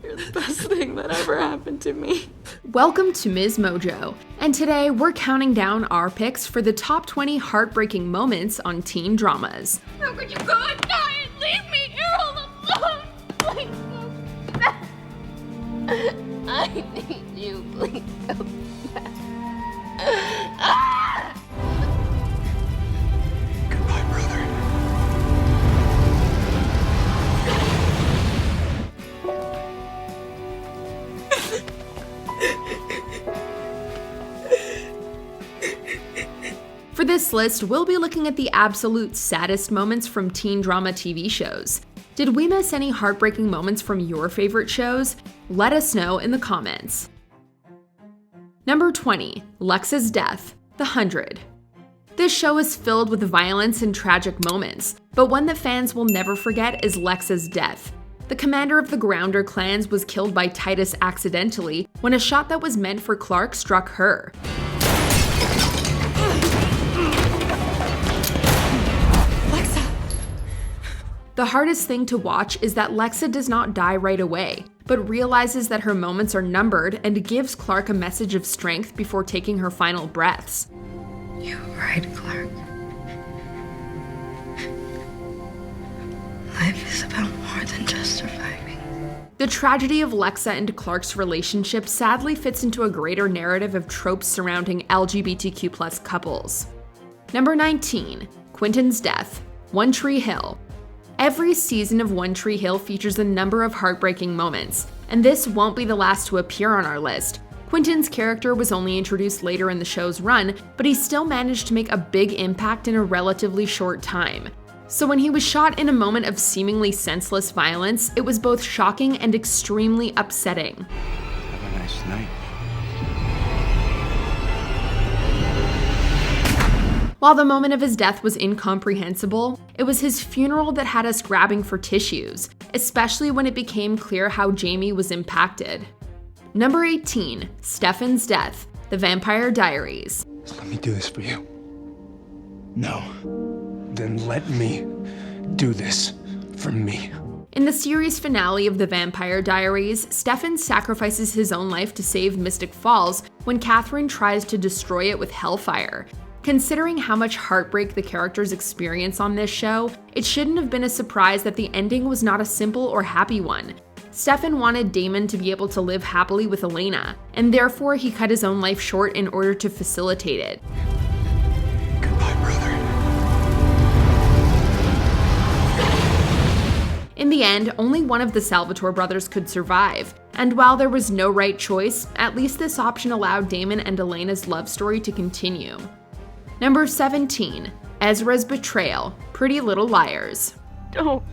You're the best thing that ever happened to me. Welcome to MsMojo, and today we're counting down our picks for the top 20 heartbreaking moments on teen dramas. How could you go and die and leave me here all alone? Please go back. I need you. Please go back. Goodbye, brother. For this list, we'll be looking at the absolute saddest moments from teen drama TV shows. Did we miss any heartbreaking moments from your favorite shows? Let us know in the comments. Number 20, Lexa's death, The 100. This show is filled with violence and tragic moments, but one that fans will never forget is Lexa's death. The commander of the Grounder clans was killed by Titus accidentally when a shot that was meant for Clark struck her. The hardest thing to watch is that Lexa does not die right away, but realizes that her moments are numbered and gives Clark a message of strength before taking her final breaths. You're right, Clark. Life is about more than just surviving. The tragedy of Lexa and Clark's relationship sadly fits into a greater narrative of tropes surrounding LGBTQ+ couples. Number 19, Quentin's death, One Tree Hill. Every season of One Tree Hill features a number of heartbreaking moments, and this won't be the last to appear on our list. Quentin's character was only introduced later in the show's run, but he still managed to make a big impact in a relatively short time. So when he was shot in a moment of seemingly senseless violence, it was both shocking and extremely upsetting. Have a nice night. While the moment of his death was incomprehensible, it was his funeral that had us grabbing for tissues, especially when it became clear how Jamie was impacted. Number 18, Stefan's death, The Vampire Diaries. Let me do this for you. No. Then let me do this for me. In the series finale of The Vampire Diaries, Stefan sacrifices his own life to save Mystic Falls when Catherine tries to destroy it with hellfire. Considering how much heartbreak the characters experience on this show, it shouldn't have been a surprise that the ending was not a simple or happy one. Stefan wanted Damon to be able to live happily with Elena, and therefore he cut his own life short in order to facilitate it. Goodbye, brother. In the end, only one of the Salvatore brothers could survive, and while there was no right choice, at least this option allowed Damon and Elena's love story to continue. Number 17, Ezra's betrayal, Pretty Little Liars. Don't.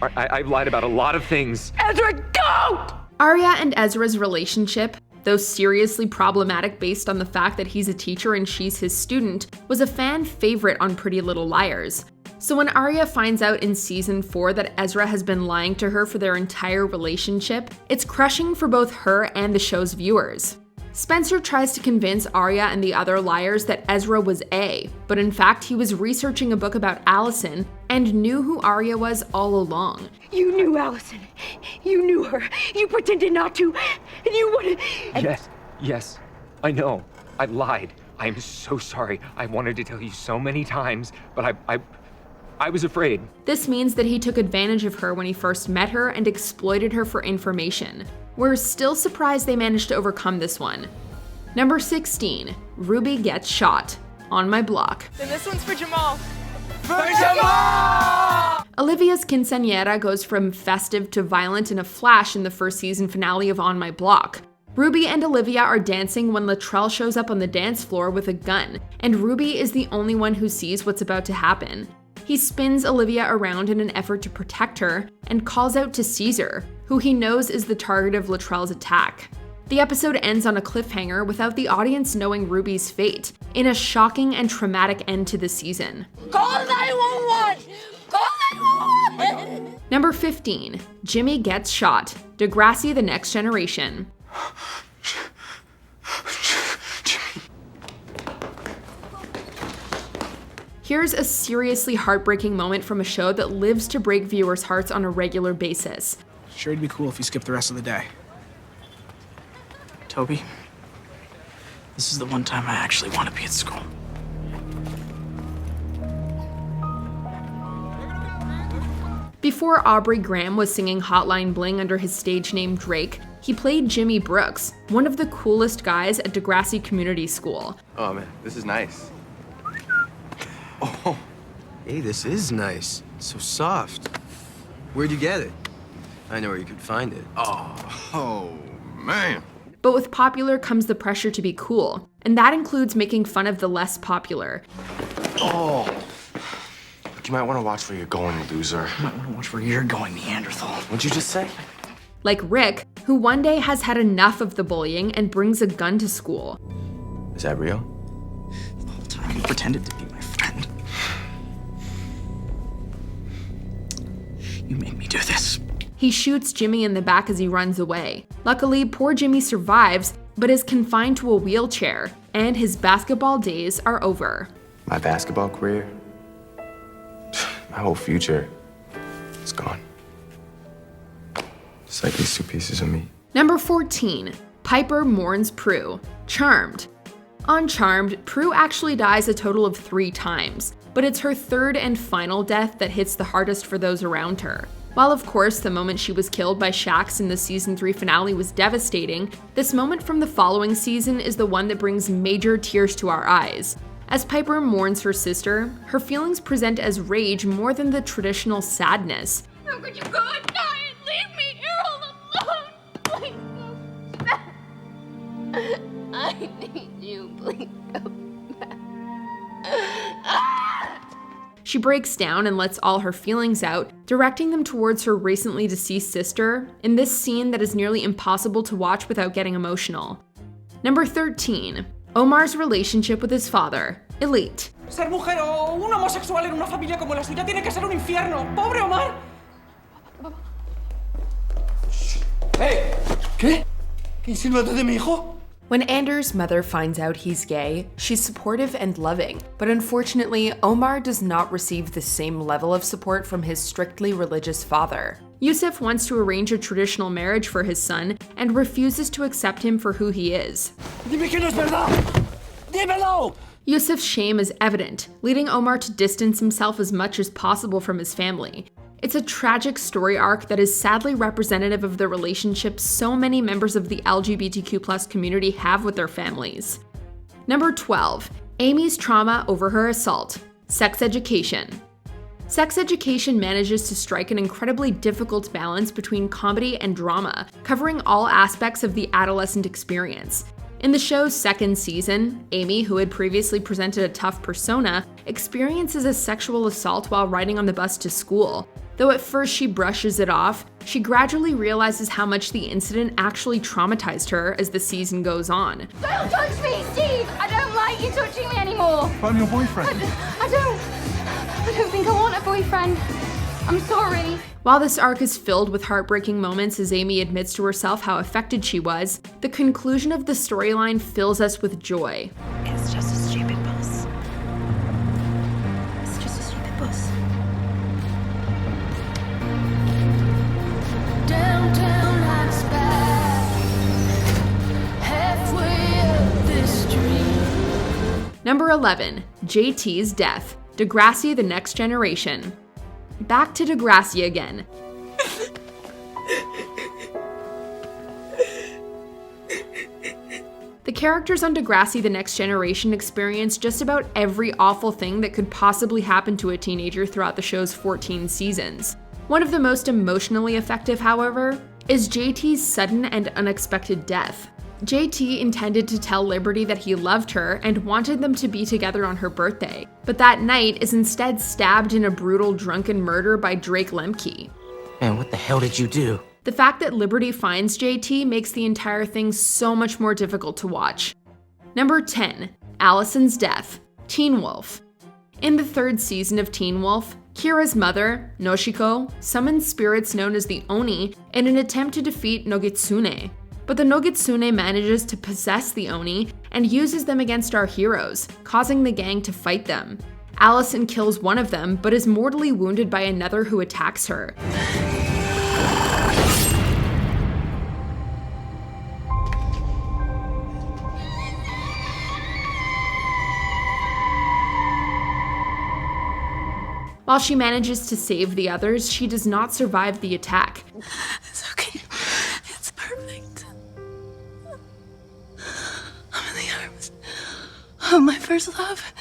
I've lied about a lot of things. Ezra, don't! Arya and Ezra's relationship, though seriously problematic based on the fact that he's a teacher and she's his student, was a fan favorite on Pretty Little Liars. So when Arya finds out in season 4 that Ezra has been lying to her for their entire relationship, it's crushing for both her and the show's viewers. Spencer tries to convince Arya and the other liars that Ezra was A, but in fact he was researching a book about Allison and knew who Arya was all along. You knew Allison. You knew her. You pretended not to. And you wanted... Yes, I know. I lied. I am so sorry. I wanted to tell you so many times, but I was afraid. This means that he took advantage of her when he first met her and exploited her for information. We're still surprised they managed to overcome this one. Number 16, Ruby gets shot, On My Block. Then this one's for Jamal. Olivia's quinceañera goes from festive to violent in a flash in the first season finale of On My Block. Ruby and Olivia are dancing when Latrell shows up on the dance floor with a gun, and Ruby is the only one who sees what's about to happen. He spins Olivia around in an effort to protect her and calls out to Caesar, who he knows is the target of Latrell's attack. The episode ends on a cliffhanger without the audience knowing Ruby's fate, in a shocking and traumatic end to the season. Call 911! Call 911! Number 15, Jimmy gets shot, Degrassi: The Next Generation. Here's a seriously heartbreaking moment from a show that lives to break viewers' hearts on a regular basis. Sure, it'd be cool if you skipped the rest of the day. Toby, this is the one time I actually want to be at school. Before Aubrey Graham was singing Hotline Bling under his stage name Drake, he played Jimmy Brooks, one of the coolest guys at Degrassi Community School. Oh man, this is nice. Oh, hey, this is nice. So soft. Where'd you get it? I know where you could find it. Oh, man. But with popular comes the pressure to be cool, and that includes making fun of the less popular. Oh. But you might want to watch where you're going, loser. You might want to watch where you're going, Neanderthal. What'd you just say? Like Rick, who one day has had enough of the bullying and brings a gun to school. Is that real? The whole time you pretended to be my friend. You made me do this. He shoots Jimmy in the back as he runs away. Luckily, poor Jimmy survives, but is confined to a wheelchair, and his basketball days are over. My basketball career? My whole future is gone. Just like these two pieces of meat. Number 14. Piper mourns Prue. Charmed. On Charmed, Prue actually dies a total of 3 times, but it's her third and final death that hits the hardest for those around her. While of course the moment she was killed by Shax in the season 3 finale was devastating, this moment from the following season is the one that brings major tears to our eyes. As Piper mourns her sister, her feelings present as rage more than the traditional sadness. How could you go and die and leave me here all alone? Please go back. I need you. Please go back. She breaks down and lets all her feelings out, directing them towards her recently deceased sister, in this scene that is nearly impossible to watch without getting emotional. Number 13. Omar's relationship with his father. Elite. Ser mujer o un homosexual en una familia como la suya tiene que ser un infierno. ¡Pobre Omar! Hey! ¿Qué? ¿Qué insinuaste de mi hijo? When Anders' mother finds out he's gay, she's supportive and loving, but unfortunately, Omar does not receive the same level of support from his strictly religious father. Yusuf wants to arrange a traditional marriage for his son and refuses to accept him for who he is. Dime que no es verdad! Dímelo! Yusuf's shame is evident, leading Omar to distance himself as much as possible from his family. It's a tragic story arc that is sadly representative of the relationships so many members of the LGBTQ+ community have with their families. Number 12. Amy's trauma over her assault. Sex education. Sex education manages to strike an incredibly difficult balance between comedy and drama, covering all aspects of the adolescent experience. In the show's second season, Amy, who had previously presented a tough persona, experiences a sexual assault while riding on the bus to school. Though at first she brushes it off, she gradually realizes how much the incident actually traumatized her as the season goes on. Don't touch me, Steve! I don't like you touching me anymore. I'm your boyfriend. I don't think I want a boyfriend. I'm sorry. While this arc is filled with heartbreaking moments as Amy admits to herself how affected she was, the conclusion of the storyline fills us with joy. It's just a stupid bus. It's just a stupid bus. Downtown life's bad. Halfway up this street. Number 11. JT's death. Degrassi: The Next Generation. Back to Degrassi again. The characters on Degrassi: The Next Generation experience just about every awful thing that could possibly happen to a teenager throughout the show's 14 seasons. One of the most emotionally effective, however, is JT's sudden and unexpected death. JT intended to tell Liberty that he loved her and wanted them to be together on her birthday, but that night is instead stabbed in a brutal drunken murder by Drake Lemke. Man, what the hell did you do? The fact that Liberty finds JT makes the entire thing so much more difficult to watch. Number 10. Allison's death. Teen Wolf. In the third season of Teen Wolf, Kira's mother, Noshiko, summons spirits known as the Oni in an attempt to defeat Nogitsune. But the Nogitsune manages to possess the Oni and uses them against our heroes, causing the gang to fight them. Allison kills one of them, but is mortally wounded by another who attacks her. While she manages to save the others, she does not survive the attack. It's okay. It's perfect. I'm in the arms of my first love.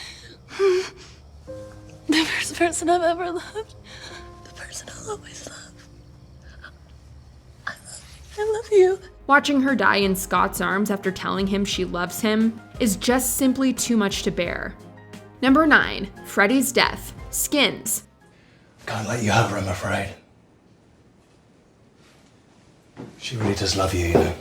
The first person I've ever loved. The person I'll always love. I love you. Watching her die in Scott's arms after telling him she loves him is just simply too much to bear. Number 9, Freddy's death. Skins. Can't let you have her, I'm afraid. She really does love you, you know.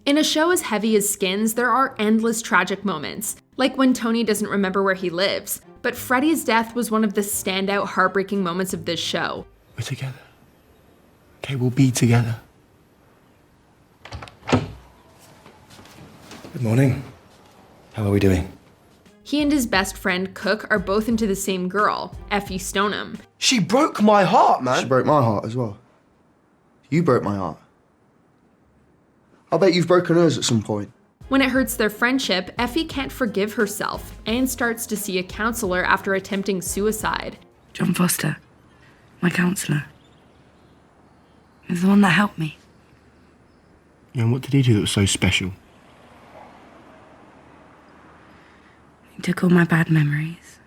In a show as heavy as Skins, there are endless tragic moments, like when Tony doesn't remember where he lives. But Freddy's death was one of the standout heartbreaking moments of this show. We're together. Okay, we'll be together. Good morning. How are we doing? He and his best friend, Cook, are both into the same girl, Effie Stoneham. She broke my heart, man. She broke my heart as well. You broke my heart. I'll bet you've broken hers at some point. When it hurts their friendship, Effie can't forgive herself and starts to see a counselor after attempting suicide. John Foster, my counselor. He was the one that helped me. Yeah, and what did he do that was so special? He took all my bad memories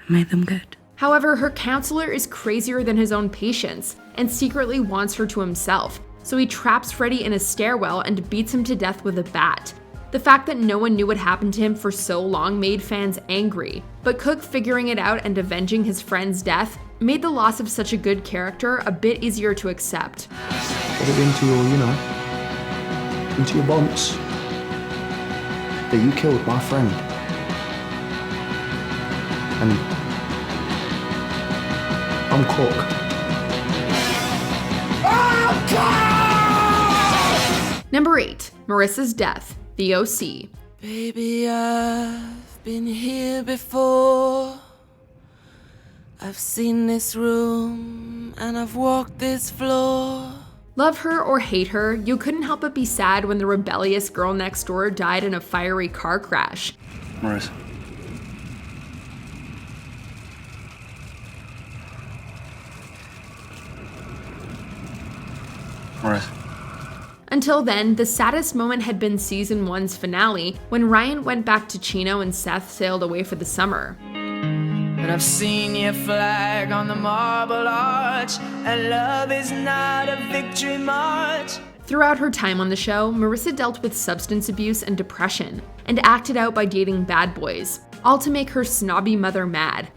and made them good. However, her counselor is crazier than his own patients and secretly wants her to himself, so he traps Freddy in a stairwell and beats him to death with a bat. The fact that no one knew what happened to him for so long made fans angry, but Cook figuring it out and avenging his friend's death made the loss of such a good character a bit easier to accept. Get it into your, into your bonds. That you killed my friend. And I'm Cook. Number 8, Marissa's death, The OC. Baby, I've been here before. I've seen this room and I've walked this floor. Love her or hate her, you couldn't help but be sad when the rebellious girl next door died in a fiery car crash. Marissa. Marissa. Until then, the saddest moment had been season 1's finale, when Ryan went back to Chino and Seth sailed away for the summer. But I've seen your flag on the marble arch, and love is not a victory march. Throughout her time on the show, Marissa dealt with substance abuse and depression, and acted out by dating bad boys, all to make her snobby mother mad.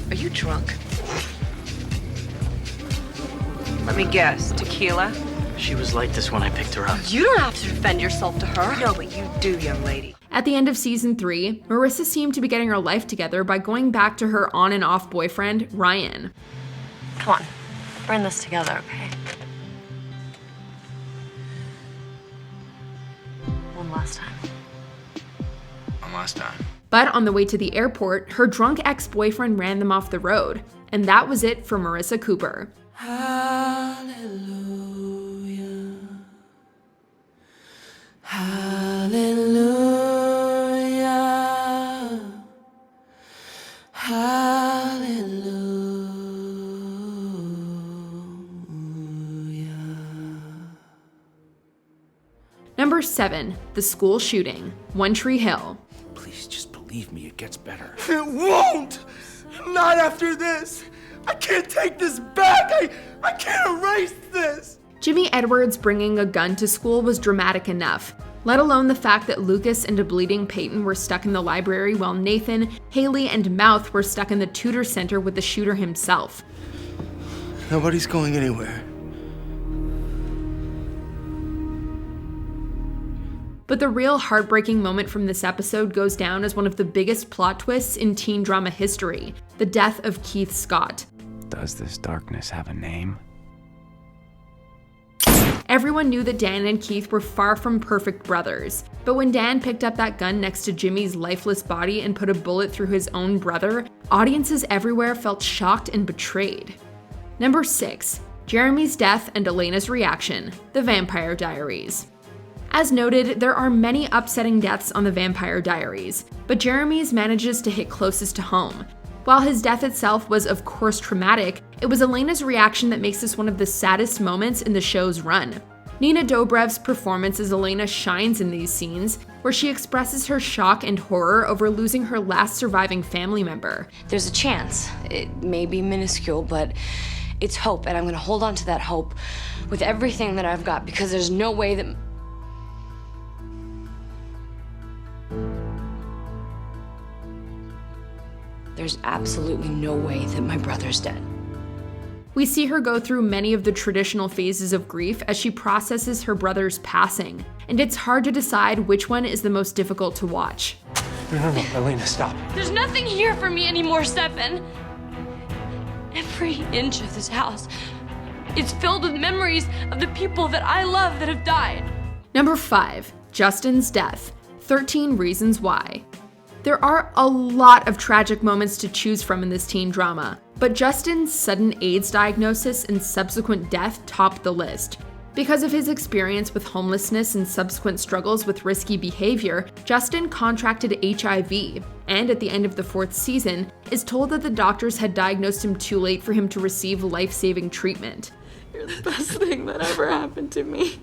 Are you drunk? Let me guess, tequila? She was like this when I picked her up. You don't have to defend yourself to her. No, but you do, young lady. At the end of season 3, Marissa seemed to be getting her life together by going back to her on and off boyfriend, Ryan. Come on, we're in this together, okay? One last time. One last time. But on the way to the airport, her drunk ex-boyfriend ran them off the road. And that was it for Marissa Cooper. Hallelujah. Hallelujah. Hallelujah. Number 7, the school shooting, One Tree Hill. Please just believe me, it gets better. It won't! Not after this! I can't take this back! I can't erase this! Jimmy Edwards bringing a gun to school was dramatic enough, let alone the fact that Lucas and a bleeding Peyton were stuck in the library while Nathan, Haley, and Mouth were stuck in the tutor center with the shooter himself. Nobody's going anywhere. But the real heartbreaking moment from this episode goes down as one of the biggest plot twists in teen drama history, the death of Keith Scott. Does this darkness have a name? Everyone knew that Dan and Keith were far from perfect brothers, but when Dan picked up that gun next to Jimmy's lifeless body and put a bullet through his own brother, audiences everywhere felt shocked and betrayed. Number 6, Jeremy's death and Elena's reaction, The Vampire Diaries. As noted, there are many upsetting deaths on The Vampire Diaries, but Jeremy's manages to hit closest to home. While his death itself was of course traumatic, it was Elena's reaction that makes this one of the saddest moments in the show's run. Nina Dobrev's performance as Elena shines in these scenes, where she expresses her shock and horror over losing her last surviving family member. There's a chance. It may be minuscule, but it's hope, and I'm gonna hold on to that hope with everything that I've got, because there's no way that... There's absolutely no way that my brother's dead. We see her go through many of the traditional phases of grief as she processes her brother's passing, and it's hard to decide which one is the most difficult to watch. No, Elena, stop. There's nothing here for me anymore, Stefan. Every inch of this house is filled with memories of the people that I love that have died. Number 5, Justin's death. 13 Reasons Why. There are a lot of tragic moments to choose from in this teen drama, but Justin's sudden AIDS diagnosis and subsequent death topped the list. Because of his experience with homelessness and subsequent struggles with risky behavior, Justin contracted HIV, and at the end of the 4th season, is told that the doctors had diagnosed him too late for him to receive life-saving treatment. You're the best thing that ever happened to me.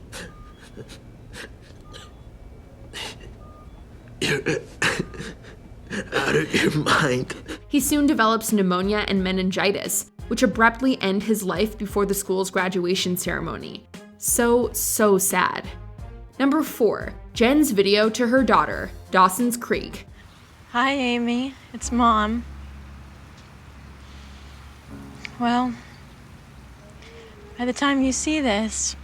You're out of your mind. He soon develops pneumonia and meningitis, which abruptly end his life before the school's graduation ceremony. So sad. Number 4, Jen's video to her daughter, Dawson's Creek. Hi, Amy. It's Mom. Well, by the time you see this,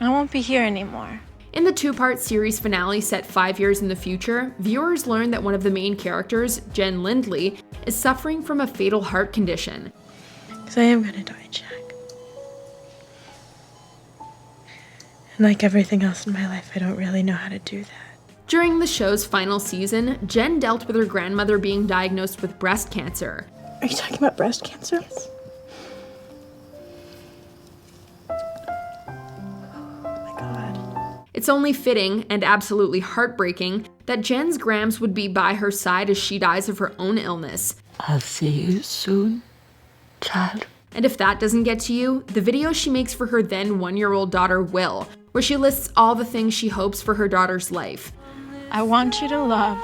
I won't be here anymore. In the 2-part series finale set 5 years in the future, viewers learn that one of the main characters, Jen Lindley, is suffering from a fatal heart condition. Because I am gonna die, Jack. And like everything else in my life, I don't really know how to do that. During the show's final season, Jen dealt with her grandmother being diagnosed with breast cancer. Are you talking about breast cancer? Yes. It's only fitting, and absolutely heartbreaking, that Jen's Grams would be by her side as she dies of her own illness. I'll see you soon, child. And if that doesn't get to you, the video she makes for her then 1-year-old daughter Will, where she lists all the things she hopes for her daughter's life. I want you to love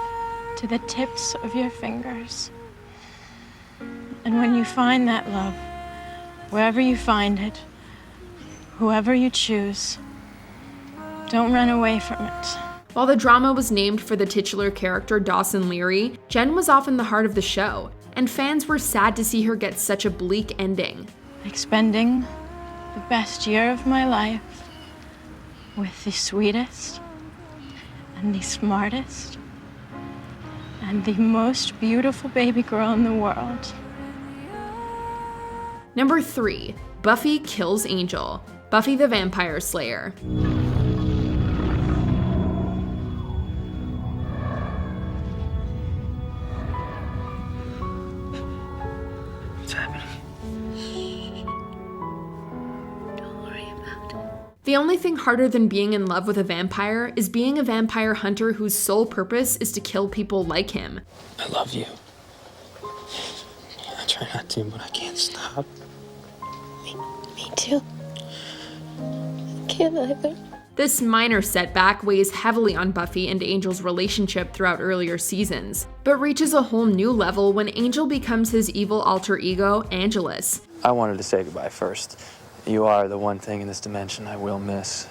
to the tips of your fingers. And when you find that love, wherever you find it, whoever you choose, don't run away from it. While the drama was named for the titular character Dawson Leary, Jen was often the heart of the show, and fans were sad to see her get such a bleak ending. Like spending the best year of my life with the sweetest and the smartest and the most beautiful baby girl in the world. Number 3, Buffy kills Angel. Buffy the Vampire Slayer. The only thing harder than being in love with a vampire is being a vampire hunter whose sole purpose is to kill people like him. I love you. I try not to, but I can't stop. Me too. I can't either. This minor setback weighs heavily on Buffy and Angel's relationship throughout earlier seasons, but reaches a whole new level when Angel becomes his evil alter ego, Angelus. I wanted to say goodbye first. You are the one thing in this dimension I will miss.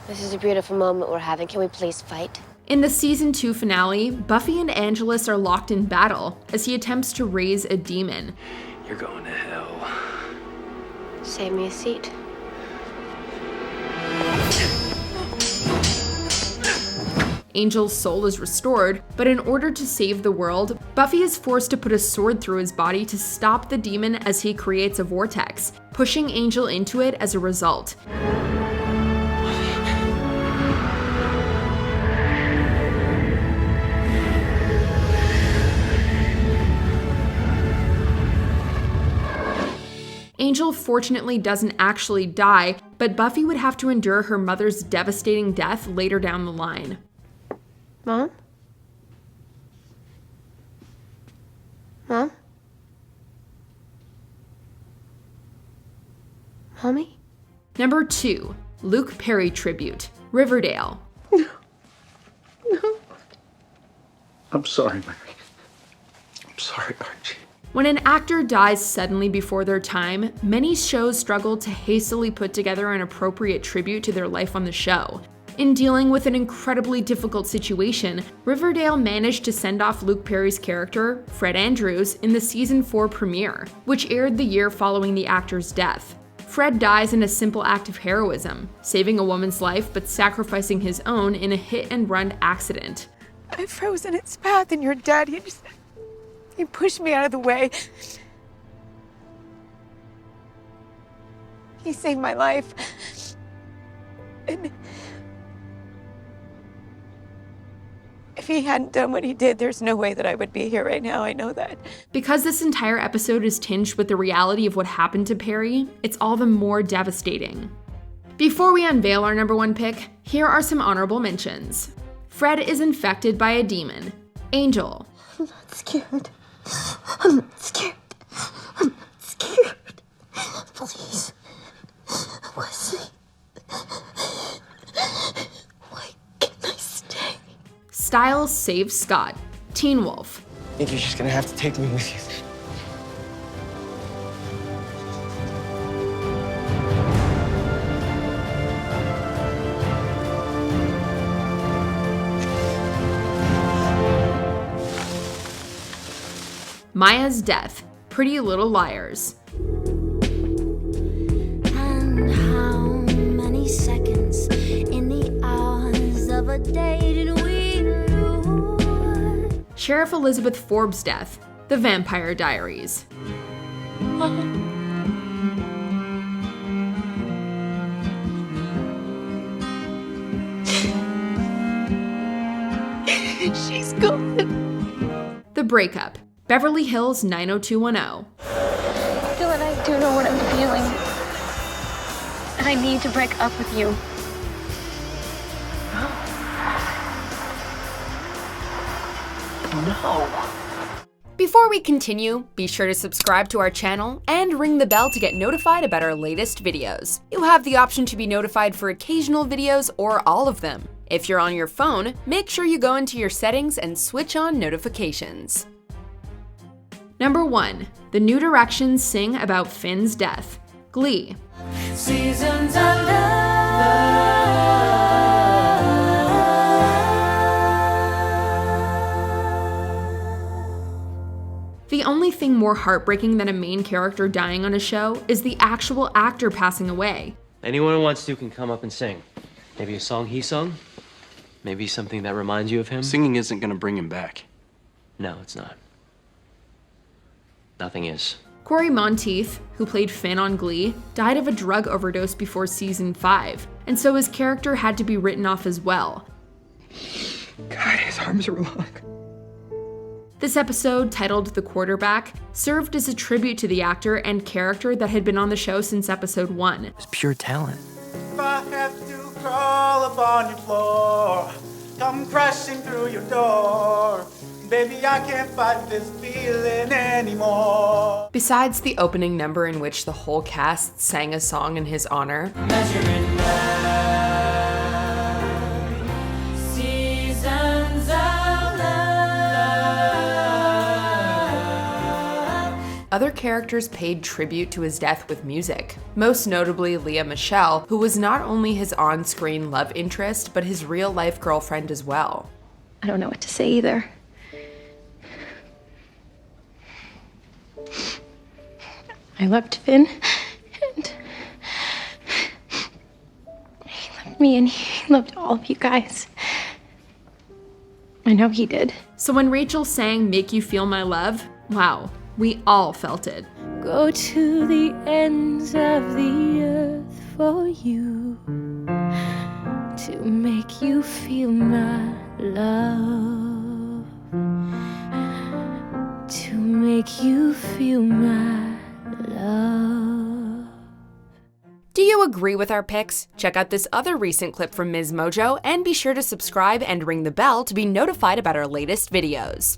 This is a beautiful moment we're having. Can we please fight? In the season 2 finale, Buffy and Angelus are locked in battle as he attempts to raise a demon. You're going to hell. Save me a seat. Angel's soul is restored, but in order to save the world, Buffy is forced to put a sword through his body to stop the demon as he creates a vortex, pushing Angel into it as a result. Angel fortunately doesn't actually die, but Buffy would have to endure her mother's devastating death later down the line. Mom? Mom? Mommy? Number 2, Luke Perry tribute, Riverdale. I'm sorry, Mary. I'm sorry, Archie. When an actor dies suddenly before their time, many shows struggle to hastily put together an appropriate tribute to their life on the show. In dealing with an incredibly difficult situation, Riverdale managed to send off Luke Perry's character, Fred Andrews, in the season 4 premiere, which aired the year following the actor's death. Fred dies in a simple act of heroism, saving a woman's life but sacrificing his own in a hit-and-run accident. I froze in its path, and your dad, he pushed me out of the way. He saved my life. And if he hadn't done what he did, there's no way that I would be here right now. I know that. Because this entire episode is tinged with the reality of what happened to Perry, it's all the more devastating. Before we unveil our number 1 pick, here are some honorable mentions. Fred is infected by a demon. Angel. I'm not scared. I'm not scared. I'm not scared. Please. Wesley. Why can't I stay? Styles saves Scott. Teen Wolf. I think you're just gonna have to take me with you. Maya's death. Pretty Little Liars. And how many seconds in the hours of a day did we lose? Sheriff Elizabeth Forbes' death. The Vampire Diaries. She's gone. The Breakup. Beverly Hills 90210. Dylan, I do know what I'm feeling. And I need to break up with you. No. Before we continue, be sure to subscribe to our channel and ring the bell to get notified about our latest videos. You have the option to be notified for occasional videos or all of them. If you're on your phone, make sure you go into your settings and switch on notifications. Number 1. The New Directions sing about Finn's death. Glee. Seasons of love. The only thing more heartbreaking than a main character dying on a show is the actual actor passing away. Anyone who wants to can come up and sing. Maybe a song he sung. Maybe something that reminds you of him. Singing isn't gonna bring him back. No, it's not. Nothing is. Corey Monteith, who played Finn on Glee, died of a drug overdose before season 5, and so his character had to be written off as well. God, his arms are long. This episode, titled The Quarterback, served as a tribute to the actor and character that had been on the show since episode 1. It's pure talent. If I have to crawl upon your floor, come crashing through your door. Baby, I can't fight this feeling anymore. Besides the opening number in which the whole cast sang a song in his honor, Measuring up. Seasons of love. other characters paid tribute to his death with music. Most notably Leah Michele, who was not only his on-screen love interest, but his real-life girlfriend as well. I don't know what to say either. I loved Finn, and he loved me, and he loved all of you guys. I know he did. So when Rachel sang Make You Feel My Love, wow, we all felt it. Go to the ends of the earth for you to make you feel my love, to make you feel my love. Do you agree with our picks? Check out this other recent clip from MsMojo and be sure to subscribe and ring the bell to be notified about our latest videos.